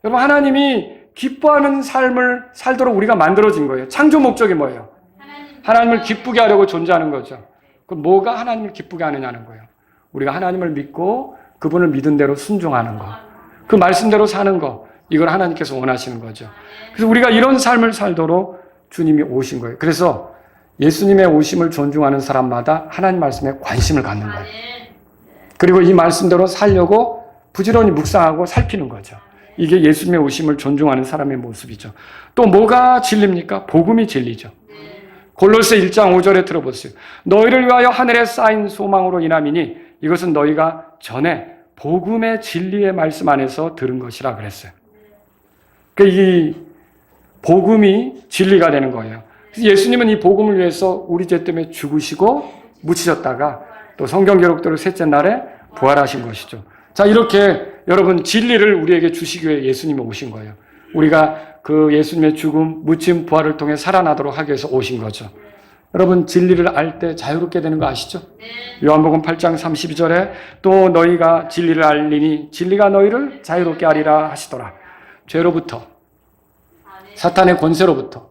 여러분, 하나님이 기뻐하는 삶을 살도록 우리가 만들어진 거예요. 창조 목적이 뭐예요? 하나님을 기쁘게 하려고 존재하는 거죠. 그럼 뭐가 하나님을 기쁘게 하느냐는 거예요. 우리가 하나님을 믿고 그분을 믿은 대로 순종하는 거. 그 말씀대로 사는 거. 이걸 하나님께서 원하시는 거죠. 그래서 우리가 이런 삶을 살도록 주님이 오신 거예요. 그래서 예수님의 오심을 존중하는 사람마다 하나님 말씀에 관심을 갖는 거예요. 그리고 이 말씀대로 살려고 부지런히 묵상하고 살피는 거죠. 이게 예수님의 오심을 존중하는 사람의 모습이죠. 또 뭐가 진리입니까? 복음이 진리죠. 골로새 1장 5절에 들어보세요. 너희를 위하여 하늘에 쌓인 소망으로 인함이니 이것은 너희가 전에 복음의 진리의 말씀 안에서 들은 것이라 그랬어요. 그러니까 이 복음이 진리가 되는 거예요. 예수님은 이 복음을 위해서 우리 죄 때문에 죽으시고 묻히셨다가 또 성경 기록대로 셋째 날에 부활하신 것이죠. 자, 이렇게 여러분 진리를 우리에게 주시기 위해 예수님이 오신 거예요. 우리가 그 예수님의 죽음, 묻힘, 부활을 통해 살아나도록 하기 위해서 오신 거죠. 여러분 진리를 알 때 자유롭게 되는 거 아시죠? 요한복음 8장 32절에 또 너희가 진리를 알리니 진리가 너희를 자유롭게 하리라 하시더라. 죄로부터, 사탄의 권세로부터,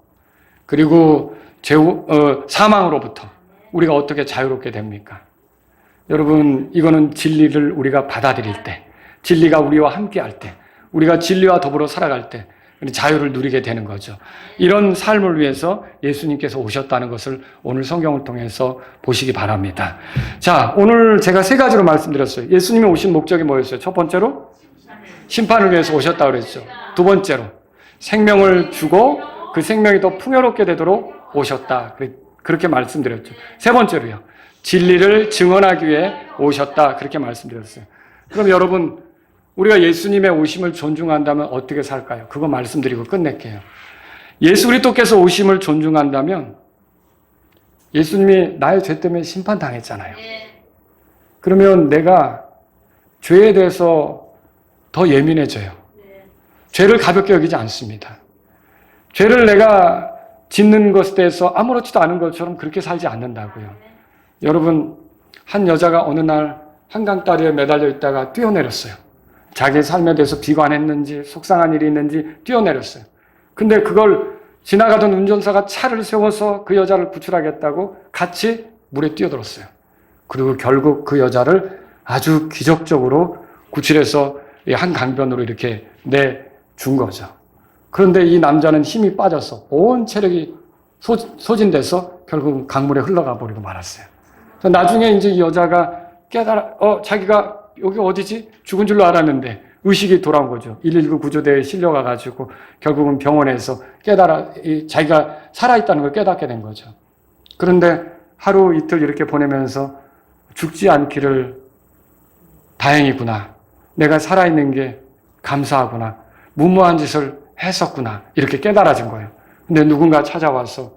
그리고 사망으로부터 우리가 어떻게 자유롭게 됩니까? 여러분 이거는 진리를 우리가 받아들일 때, 진리가 우리와 함께 할 때, 우리가 진리와 더불어 살아갈 때 자유를 누리게 되는 거죠. 이런 삶을 위해서 예수님께서 오셨다는 것을 오늘 성경을 통해서 보시기 바랍니다. 자, 오늘 제가 세 가지로 말씀드렸어요. 예수님이 오신 목적이 뭐였어요? 첫 번째로 심판을 위해서 오셨다고 그랬죠. 두 번째로 생명을 주고 그 생명이 더 풍요롭게 되도록 오셨다. 그렇게 말씀드렸죠. 세 번째로요. 진리를 증언하기 위해 오셨다. 그렇게 말씀드렸어요. 그럼 여러분 우리가 예수님의 오심을 존중한다면 어떻게 살까요? 그거 말씀드리고 끝낼게요. 예수 그리스도께서 오심을 존중한다면 예수님이 나의 죄 때문에 심판당했잖아요. 그러면 내가 죄에 대해서 더 예민해져요. 죄를 가볍게 여기지 않습니다. 죄를 내가 짓는 것에 대해서 아무렇지도 않은 것처럼 그렇게 살지 않는다고요. 여러분, 한 여자가 어느 날 한강다리에 매달려 있다가 뛰어내렸어요. 자기의 삶에 대해서 비관했는지 속상한 일이 있는지 뛰어내렸어요. 근데 그걸 지나가던 운전사가 차를 세워서 그 여자를 구출하겠다고 같이 물에 뛰어들었어요. 그리고 결국 그 여자를 아주 기적적으로 구출해서 한 강변으로 이렇게 내준 거죠. 그런데 이 남자는 힘이 빠져서 온 체력이 소진돼서 결국 강물에 흘러가 버리고 말았어요. 나중에 이제 이 여자가 자기가 여기 어디지? 죽은 줄로 알았는데 의식이 돌아온 거죠. 119 구조대에 실려가가지고 결국은 병원에서 자기가 살아있다는 걸 깨닫게 된 거죠. 그런데 하루 이틀 이렇게 보내면서 죽지 않기를 다행이구나. 내가 살아있는 게 감사하구나. 무모한 짓을 했었구나. 이렇게 깨달아진 거예요. 근데 누군가 찾아와서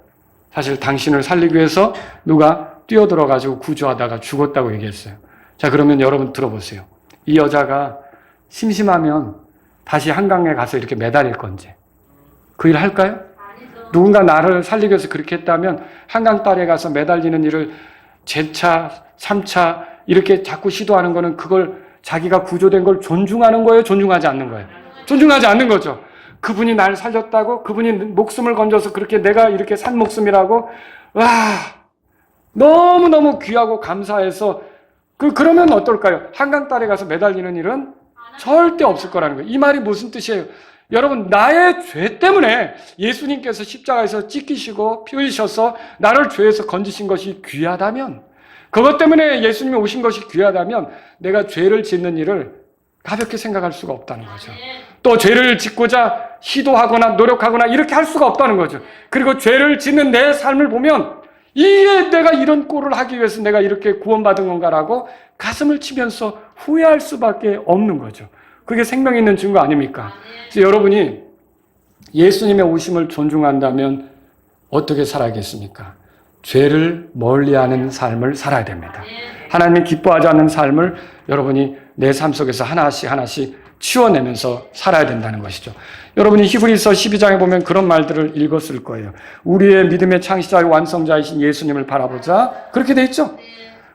사실 당신을 살리기 위해서 누가 뛰어들어가지고 구조하다가 죽었다고 얘기했어요. 자, 그러면 여러분 들어보세요. 이 여자가 심심하면 다시 한강에 가서 이렇게 매달릴 건지 그 일을 할까요? 아니죠. 누군가 나를 살리기 위해서 그렇게 했다면 한강가에 가서 매달리는 일을 재차, 3차 이렇게 자꾸 시도하는 거는 그걸 자기가 구조된 걸 존중하는 거예요? 존중하지 않는 거예요? 존중하지 않는 거죠. 그분이 날 살렸다고, 그분이 목숨을 건져서 그렇게 내가 이렇게 산 목숨이라고, 와, 너무너무 귀하고 감사해서 그러면 어떨까요? 한강가에 가서 매달리는 일은 절대 없을 거라는 거예요. 이 말이 무슨 뜻이에요? 여러분, 나의 죄 때문에 예수님께서 십자가에서 찢기시고 피 흘리셔서 나를 죄에서 건지신 것이 귀하다면, 그것 때문에 예수님이 오신 것이 귀하다면 내가 죄를 짓는 일을 가볍게 생각할 수가 없다는 거죠. 또 죄를 짓고자 시도하거나 노력하거나 이렇게 할 수가 없다는 거죠. 그리고 죄를 짓는 내 삶을 보면 이게 내가 이런 꼴을 하기 위해서 내가 이렇게 구원받은 건가라고 가슴을 치면서 후회할 수밖에 없는 거죠. 그게 생명 있는 증거 아닙니까? 그래서 여러분이 예수님의 오심을 존중한다면 어떻게 살아야겠습니까? 죄를 멀리하는 삶을 살아야 됩니다. 하나님이 기뻐하지 않는 삶을 여러분이 내 삶 속에서 하나씩 치워내면서 살아야 된다는 것이죠. 여러분이 히브리서 12장에 보면 그런 말들을 읽었을 거예요. 우리의 믿음의 창시자와 완성자이신 예수님을 바라보자. 그렇게 돼 있죠?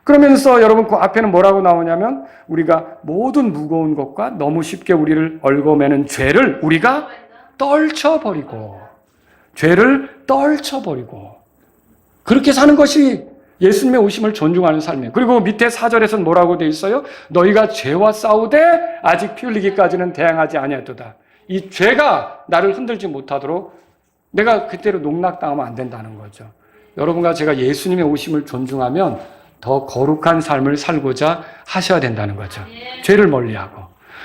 그러면서 여러분 그 앞에는 뭐라고 나오냐면 우리가 모든 무거운 것과 너무 쉽게 우리를 얽어매는 죄를 우리가 떨쳐버리고 그렇게 사는 것이 예수님의 오심을 존중하는 삶이에요. 그리고 밑에 4절에서는 뭐라고 돼 있어요? 너희가 죄와 싸우되 아직 피 흘리기까지는 대항하지 아니하도다. 이 죄가 나를 흔들지 못하도록 내가 그때로 농락당하면 안 된다는 거죠. 여러분과 제가 예수님의 오심을 존중하면 더 거룩한 삶을 살고자 하셔야 된다는 거죠. 죄를 멀리하고.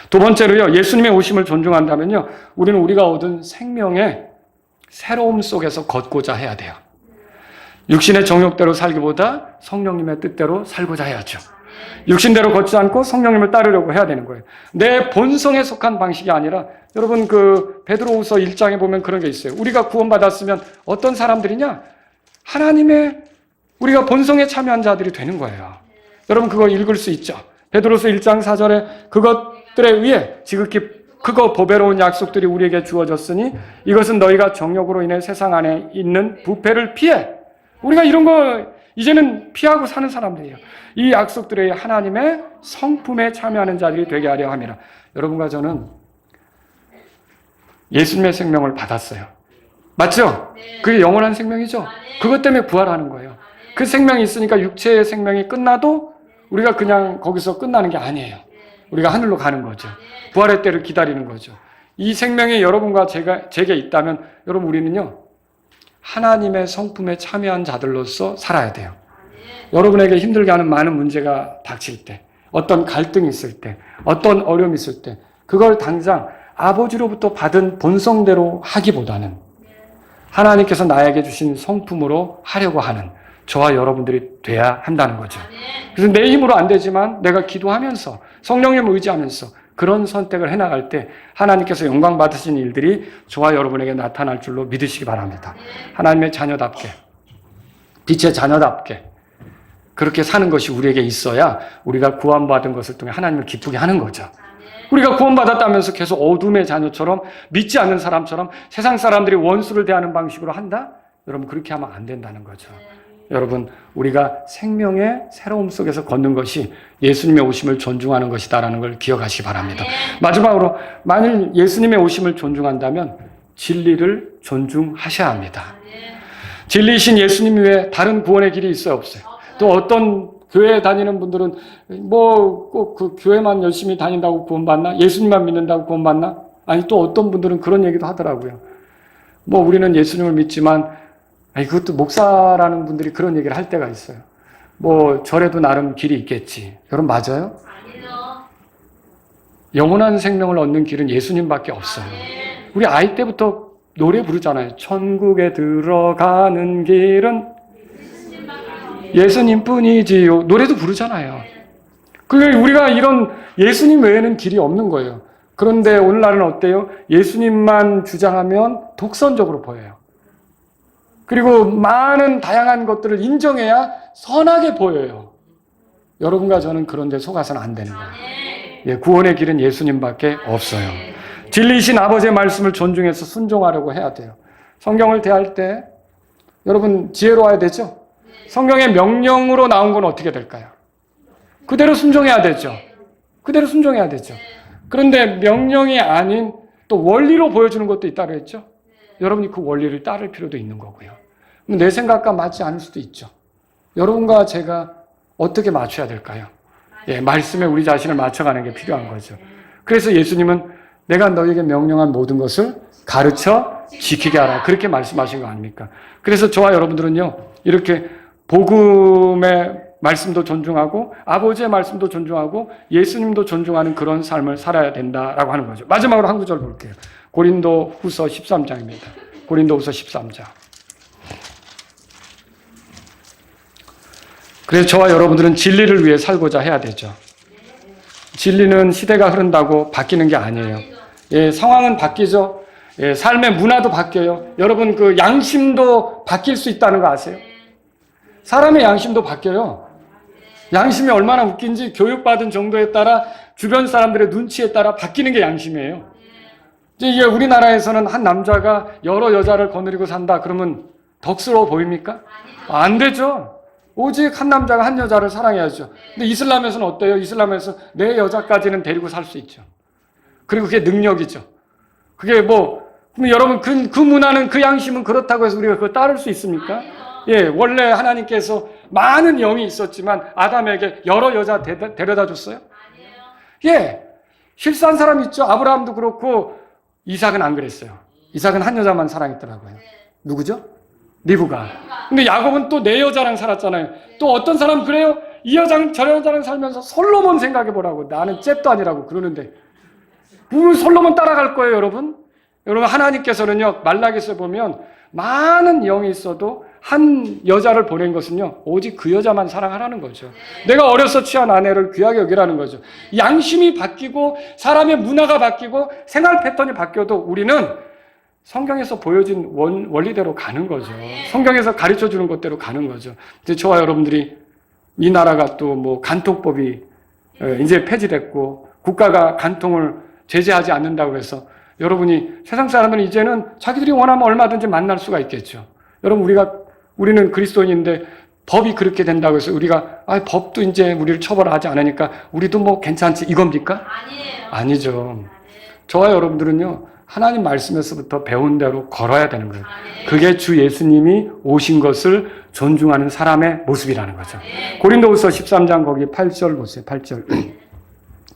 두 번째로요, 예수님의 오심을 존중한다면요, 우리는 우리가 얻은 생명의 새로움 속에서 걷고자 해야 돼요. 육신의 정욕대로 살기보다 성령님의 뜻대로 살고자 해야죠. 육신대로 걷지 않고 성령님을 따르려고 해야 되는 거예요. 내 본성에 속한 방식이 아니라, 여러분 그 베드로후서 1장에 보면 그런 게 있어요. 우리가 구원받았으면 어떤 사람들이냐? 하나님의 우리가 본성에 참여한 자들이 되는 거예요. 여러분 그거 읽을 수 있죠. 베드로서 1장 4절에 그것들에 의해 지극히 크고 보배로운 약속들이 우리에게 주어졌으니 이것은 너희가 정욕으로 인해 세상 안에 있는 부패를 피해. 우리가 이런 거 이제는 피하고 사는 사람들이에요. 이 약속들의 하나님의 성품에 참여하는 자들이 되게 하려 함이라. 여러분과 저는 예수님의 생명을 받았어요. 맞죠? 그게 영원한 생명이죠. 그것 때문에 부활하는 거예요. 그 생명이 있으니까 육체의 생명이 끝나도 우리가 그냥 거기서 끝나는 게 아니에요. 우리가 하늘로 가는 거죠. 부활의 때를 기다리는 거죠. 이 생명이 여러분과 제게 있다면 여러분 우리는요 하나님의 성품에 참여한 자들로서 살아야 돼요. 여러분에게 힘들게 하는 많은 문제가 닥칠 때, 어떤 갈등이 있을 때, 어떤 어려움이 있을 때 그걸 당장 아버지로부터 받은 본성대로 하기보다는 하나님께서 나에게 주신 성품으로 하려고 하는 저와 여러분들이 돼야 한다는 거죠. 그래서 내 힘으로 안 되지만 내가 기도하면서 성령님을 의지하면서 그런 선택을 해나갈 때 하나님께서 영광 받으신 일들이 저와 여러분에게 나타날 줄로 믿으시기 바랍니다. 하나님의 자녀답게, 빛의 자녀답게 그렇게 사는 것이 우리에게 있어야 우리가 구원받은 것을 통해 하나님을 기쁘게 하는 거죠. 우리가 구원받았다면서 계속 어둠의 자녀처럼 믿지 않는 사람처럼 세상 사람들이 원수를 대하는 방식으로 한다? 여러분 그렇게 하면 안 된다는 거죠. 여러분 우리가 생명의 새로움 속에서 걷는 것이 예수님의 오심을 존중하는 것이다라는 걸 기억하시기 바랍니다. 마지막으로 만일 예수님의 오심을 존중한다면 진리를 존중하셔야 합니다. 진리이신 예수님 외에 다른 구원의 길이 있어요 없어요? 또 어떤 교회에 다니는 분들은 뭐 꼭 그 교회만 열심히 다닌다고 구원받나? 예수님만 믿는다고 구원받나? 아니 또 어떤 분들은 그런 얘기도 하더라고요. 뭐 우리는 예수님을 믿지만 아니 그것도 목사라는 분들이 그런 얘기를 할 때가 있어요. 뭐 절에도 나름 길이 있겠지. 여러분 맞아요? 아니죠. 영원한 생명을 얻는 길은 예수님밖에 없어요. 우리 아이 때부터 노래 부르잖아요. 천국에 들어가는 길은 예수님뿐이지요. 노래도 부르잖아요. 그러니까 우리가 이런 예수님 외에는 길이 없는 거예요. 그런데 오늘날은 어때요? 예수님만 주장하면 독선적으로 보여요. 그리고 많은 다양한 것들을 인정해야 선하게 보여요. 여러분과 저는 그런 데 속아서는 안 되는 거예요. 예, 구원의 길은 예수님밖에 없어요. 진리이신 아버지의 말씀을 존중해서 순종하려고 해야 돼요. 성경을 대할 때 여러분 지혜로워야 되죠? 성경의 명령으로 나온 건 어떻게 될까요? 그대로 순종해야 되죠. 그대로 순종해야 되죠. 그런데 명령이 아닌 또 원리로 보여주는 것도 있다고 했죠. 여러분이 그 원리를 따를 필요도 있는 거고요. 내 생각과 맞지 않을 수도 있죠. 여러분과 제가 어떻게 맞춰야 될까요? 예, 말씀에 우리 자신을 맞춰가는 게 필요한 거죠. 그래서 예수님은 내가 너에게 명령한 모든 것을 가르쳐 지키게 하라. 그렇게 말씀하신 거 아닙니까? 그래서 저와 여러분들은요, 이렇게 복음의 말씀도 존중하고 아버지의 말씀도 존중하고 예수님도 존중하는 그런 삶을 살아야 된다라고 하는 거죠. 마지막으로 한 구절 볼게요. 고린도 후서 13장입니다. 고린도 후서 13장. 그래서 저와 여러분들은 진리를 위해 살고자 해야 되죠. 진리는 시대가 흐른다고 바뀌는 게 아니에요. 예, 상황은 바뀌죠. 예, 삶의 문화도 바뀌어요. 여러분 그 양심도 바뀔 수 있다는 거 아세요? 사람의 양심도 바뀌어요. 양심이 얼마나 웃긴지 교육받은 정도에 따라 주변 사람들의 눈치에 따라 바뀌는 게 양심이에요. 이게 우리나라에서는 한 남자가 여러 여자를 거느리고 산다 그러면 덕스러워 보입니까? 안 되죠. 오직 한 남자가 한 여자를 사랑해야죠. 근데 이슬람에서는 어때요? 이슬람에서 네 여자까지는 데리고 살 수 있죠. 그리고 그게 능력이죠. 그게 뭐 그럼 여러분 그 문화는 그 양심은 그렇다고 해서 우리가 그걸 따를 수 있습니까? 예, 원래 하나님께서 많은 영이 있었지만 아담에게 여러 여자 데려다 줬어요? 예, 실수한 사람 있죠. 아브라함도 그렇고 이삭은 안 그랬어요. 이삭은 한 여자만 사랑했더라고요. 누구죠? 리브가. 근데 야곱은 또 네 여자랑 살았잖아요. 또 어떤 사람 그래요? 이 여자랑 저 여자랑 살면서 솔로몬 생각해 보라고. 나는 잽도 아니라고 그러는데 우리 솔로몬 따라갈 거예요, 여러분? 여러분 하나님께서는요 말라기서에 보면 많은 영이 있어도 한 여자를 보낸 것은요 오직 그 여자만 사랑하라는 거죠. 내가 어려서 취한 아내를 귀하게 여기라는 거죠. 양심이 바뀌고 사람의 문화가 바뀌고 생활 패턴이 바뀌어도 우리는 성경에서 보여진 원리대로 가는 거죠. 성경에서 가르쳐주는 것대로 가는 거죠. 이제 저와 여러분들이 이 나라가 또 뭐 간통법이 이제 폐지됐고 국가가 간통을 제재하지 않는다고 해서 여러분이 세상 사람들은 이제는 자기들이 원하면 얼마든지 만날 수가 있겠죠. 여러분 우리는 그리스도인인데 법이 그렇게 된다고 해서 우리가 법도 이제 우리를 처벌하지 않으니까 우리도 뭐 괜찮지 이겁니까? 아니에요. 아니죠. 저와 여러분들은요 하나님 말씀에서부터 배운 대로 걸어야 되는 거예요. 그게 주 예수님이 오신 것을 존중하는 사람의 모습이라는 거죠. 고린도후서 13장 거기 8절 보세요. 8절.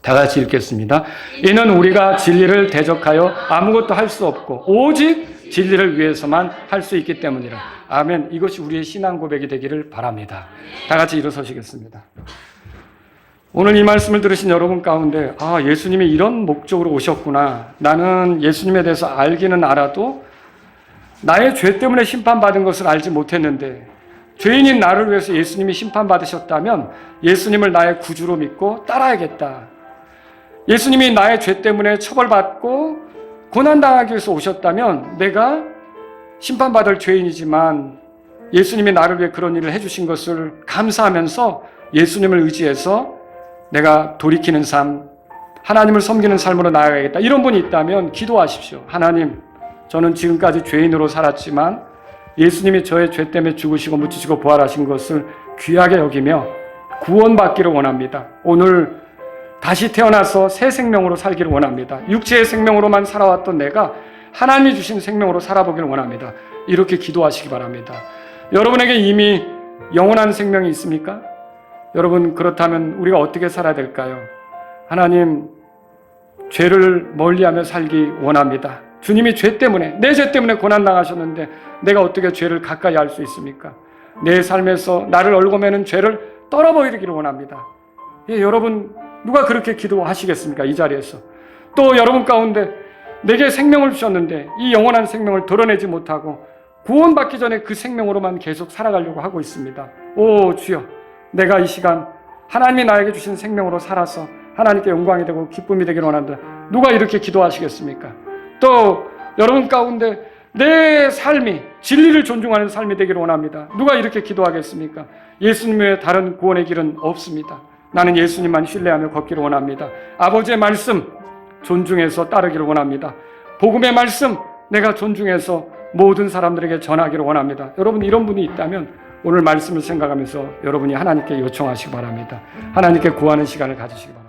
다 같이 읽겠습니다. 이는 우리가 진리를 대적하여 아무것도 할 수 없고 오직 진리를 위해서만 할 수 있기 때문이라. 아멘. 이것이 우리의 신앙 고백이 되기를 바랍니다. 다 같이 일어서시겠습니다. 오늘 이 말씀을 들으신 여러분 가운데 예수님이 이런 목적으로 오셨구나. 나는 예수님에 대해서 알기는 알아도 나의 죄 때문에 심판받은 것을 알지 못했는데 죄인인 나를 위해서 예수님이 심판받으셨다면 예수님을 나의 구주로 믿고 따라야겠다. 예수님이 나의 죄 때문에 처벌받고 고난당하기 위해서 오셨다면 내가 심판받을 죄인이지만 예수님이 나를 위해 그런 일을 해주신 것을 감사하면서 예수님을 의지해서 내가 돌이키는 삶, 하나님을 섬기는 삶으로 나아가야겠다. 이런 분이 있다면 기도하십시오. 하나님, 저는 지금까지 죄인으로 살았지만 예수님이 저의 죄 때문에 죽으시고 묻히시고 부활하신 것을 귀하게 여기며 구원받기를 원합니다. 오늘 다시 태어나서 새 생명으로 살기를 원합니다. 육체의 생명으로만 살아왔던 내가 하나님이 주신 생명으로 살아보기를 원합니다. 이렇게 기도하시기 바랍니다. 여러분에게 이미 영원한 생명이 있습니까? 여러분 그렇다면 우리가 어떻게 살아야 될까요? 하나님, 죄를 멀리하며 살기 원합니다. 주님이 죄 때문에, 내 죄 때문에 고난당하셨는데 내가 어떻게 죄를 가까이 할 수 있습니까? 내 삶에서 나를 얽어매는 죄를 떨어버리기를 원합니다. 여러분 누가 그렇게 기도하시겠습니까? 이 자리에서. 또 여러분 가운데 내게 생명을 주셨는데 이 영원한 생명을 드러내지 못하고 구원받기 전에 그 생명으로만 계속 살아가려고 하고 있습니다. 오 주여, 내가 이 시간 하나님이 나에게 주신 생명으로 살아서 하나님께 영광이 되고 기쁨이 되기를 원한다. 누가 이렇게 기도하시겠습니까? 또 여러분 가운데 내 삶이 진리를 존중하는 삶이 되기를 원합니다. 누가 이렇게 기도하겠습니까? 예수님 외에 다른 구원의 길은 없습니다. 나는 예수님만 신뢰하며 걷기를 원합니다. 아버지의 말씀 존중해서 따르기를 원합니다. 복음의 말씀 내가 존중해서 모든 사람들에게 전하기를 원합니다. 여러분 이런 분이 있다면 오늘 말씀을 생각하면서 여러분이 하나님께 요청하시기 바랍니다. 하나님께 구하는 시간을 가지시기 바랍니다.